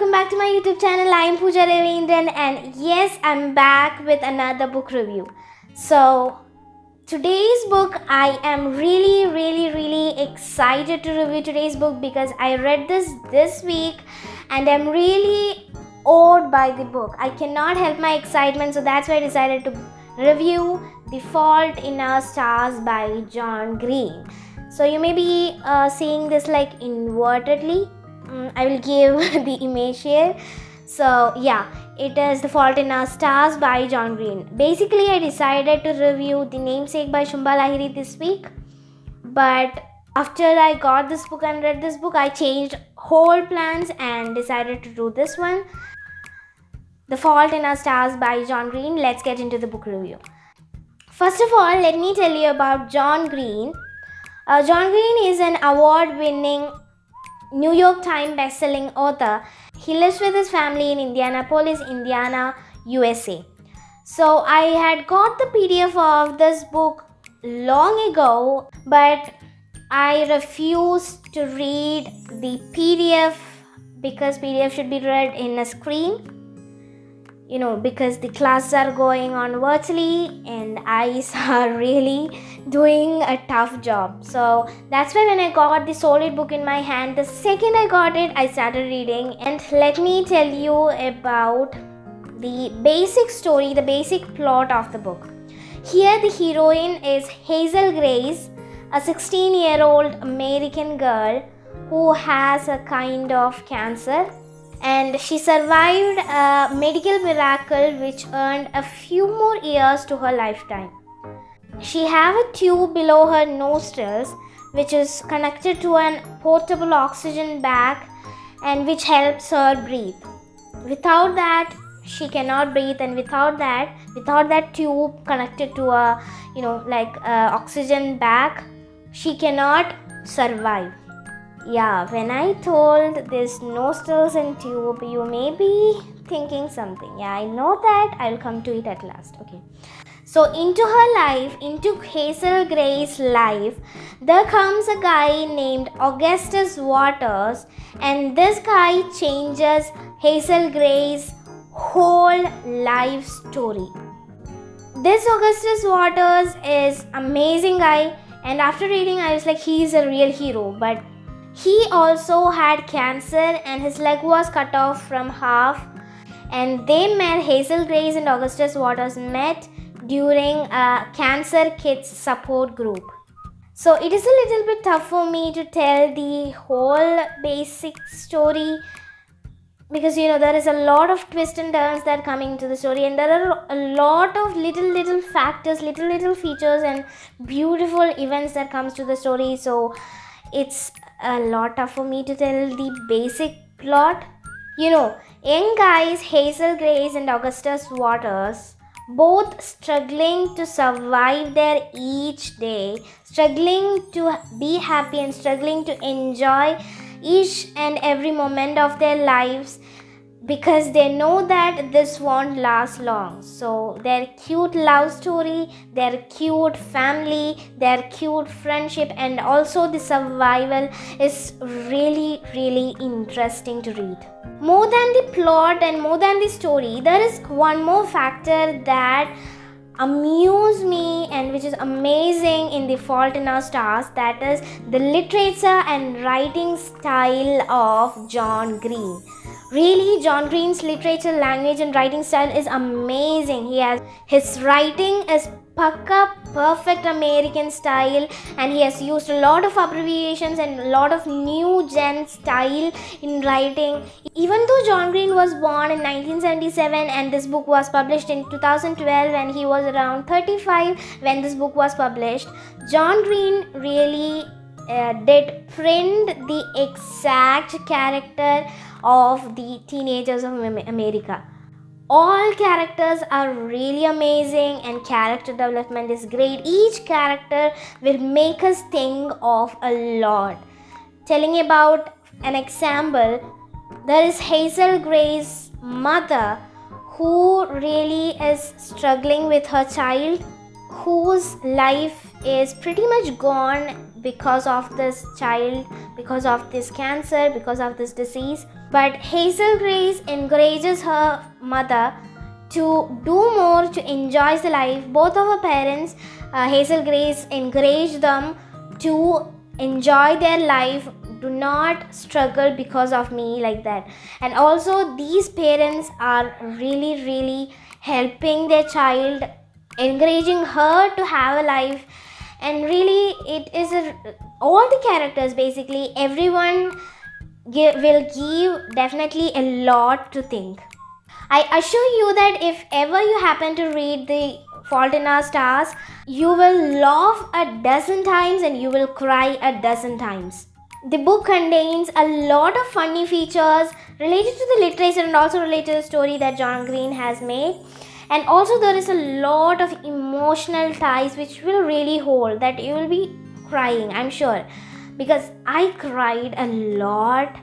welcome back to my YouTube channel. I am Pooja Ravindran and yes, I'm back with another book review. So, today's book, I am really excited to review today's book because I read this week and I'm really awed by the book. I cannot help my excitement, so that's why I decided to review The Fault in Our Stars by John Green. So you may be seeing this like invertedly. I will give the image here. So yeah, it is The Fault in Our Stars by John Green. Basically, I decided to review The Namesake by Shumba Lahiri this week, but after I got this book and read this book, I changed whole plans and decided to do this one, The Fault in Our Stars by John Green. Let's get into the book review. First of all, let me tell you about John Green. John Green is an award-winning New York Times best-selling author. He lives with his family in Indianapolis, Indiana, USA. So I had got the PDF of this book long ago, but I refused to read the PDF because PDF should be read in a screen. Because the classes are going on virtually and eyes are really doing a tough job. So that's why when I got the solid book in my hand, the second I got it, I started reading. And let me tell you about the basic story, the basic plot of the book. Here the heroine is Hazel Grace, a 16-year-old American girl who has a kind of cancer. And she survived a medical miracle which earned a few more years to her lifetime. She has a tube below her nostrils which is connected to an portable oxygen bag and which helps her breathe. Without that, she cannot breathe, and without that tube connected to a oxygen bag, she cannot survive. Yeah, when I told this nostrils and tube, you may be thinking something. Yeah, I know that. I'll come to it at last. Okay. So into her life, into Hazel Grace's life, there comes a guy named Augustus Waters, and this guy changes Hazel Grace's whole life story. This Augustus Waters is amazing guy, and after reading, I was like, he is a real hero, but he also had cancer and his leg was cut off from half, and they met. Hazel Grace and Augustus Waters met during a cancer kids support group. So it is a little bit tough for me to tell the whole basic story because there is a lot of twists and turns that are coming to the story, and there are a lot of little factors, little features and beautiful events that comes to the story. So it's a lot tough for me to tell the basic plot. Young guys Hazel Grace and Augustus Waters, both struggling to survive their each day, struggling to be happy and struggling to enjoy each and every moment of their lives because they know that this won't last long. So their cute love story, their cute family, their cute friendship, and also the survival is really interesting to read. More than the plot and more than the story, there is one more factor that amused me and which is amazing in The Fault in Our Stars, that is the literature and writing style of John Green. Really, John Green's literature, language and writing style is amazing. His writing is perfect American style, and he has used a lot of abbreviations and a lot of new gen style in writing. Even though John Green was born in 1977 and this book was published in 2012 and he was around 35 when this book was published, John Green really did print the exact character of the teenagers of America. All characters are really amazing and character development is great. Each character will make us think of a lot. Telling you about an example, there is Hazel Grace's mother who really is struggling with her child, whose life is pretty much gone because of this child, because of this cancer, because of this disease. But Hazel Grace encourages her mother to do more, to enjoy the life. Both of her parents, Hazel Grace, encourage them to enjoy their life. Do not struggle because of me, like that. And also these parents are really helping their child, encouraging her to have a life. And really it is all the characters, basically everyone will give definitely a lot to think. I assure you that if ever you happen to read The Fault in Our Stars, you will laugh a dozen times and you will cry a dozen times. The book contains a lot of funny features related to the literature and also related to the story that John Green has made. And also there is a lot of emotional ties which will really hold, that you will be crying, I'm sure, because I cried a lot.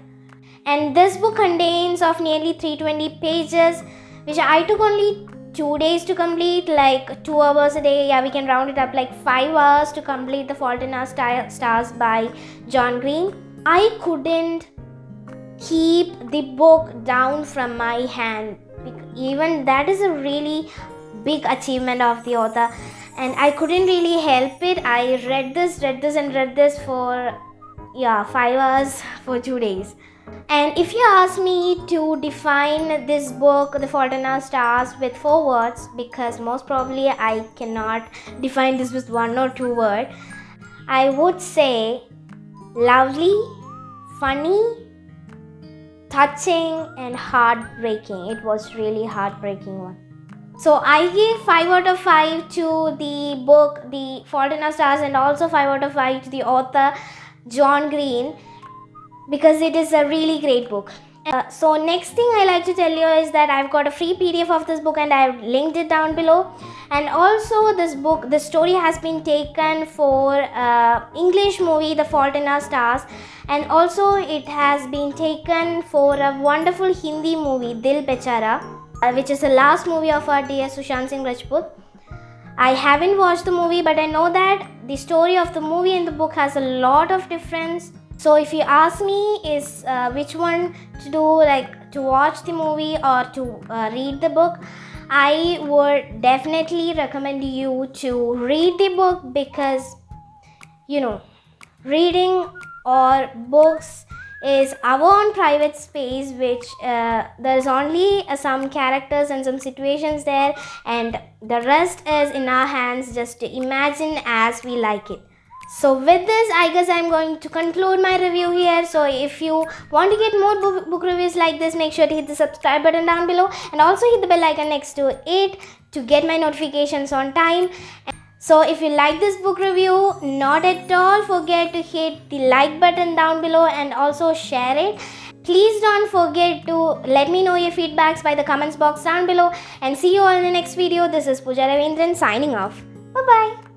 And this book contains of nearly 320 pages, which I took only 2 days to complete, like 2 hours a day. Yeah, we can round it up, like 5 hours to complete The Fault in Our Stars by John Green. I couldn't keep the book down from my hand. Even that is a really big achievement of the author, and I couldn't really help it. I read this for 5 hours for 2 days. And if you ask me to define this book, The Fault in Our Stars, with 4 words, because most probably I cannot define this with 1 or 2 words, I would say lovely, funny, touching, and heartbreaking. It was really heartbreaking one. So I give 5 out of 5 to the book The Fault in Our Stars, and also 5 out of 5 to the author John Green, because it is a really great book. So next thing I like to tell you is that I've got a free PDF of this book and I've linked it down below. And also this book, the story has been taken for English movie The Fault in Our Stars, and also it has been taken for a wonderful Hindi movie Dil Bechara, which is the last movie of our dear Sushant Singh Rajput. I haven't watched the movie, but I know that the story of the movie and the book has a lot of difference. So if you ask me is which one to do, like to watch the movie or to read the book, I would definitely recommend you to read the book, because reading or books is our own private space, which there's only some characters and some situations there, and the rest is in our hands, just to imagine as we like it. So with this, I guess I'm going to conclude my review here. So if you want to get more book reviews like this, make sure to hit the subscribe button down below, and also hit the bell icon next to it to get my notifications on time. So if you like this book review, not at all forget to hit the like button down below and also share it. Please don't forget to let me know your feedbacks by the comments box down below, and see you all in the next video. This is Pooja Ravindran signing off. Bye bye.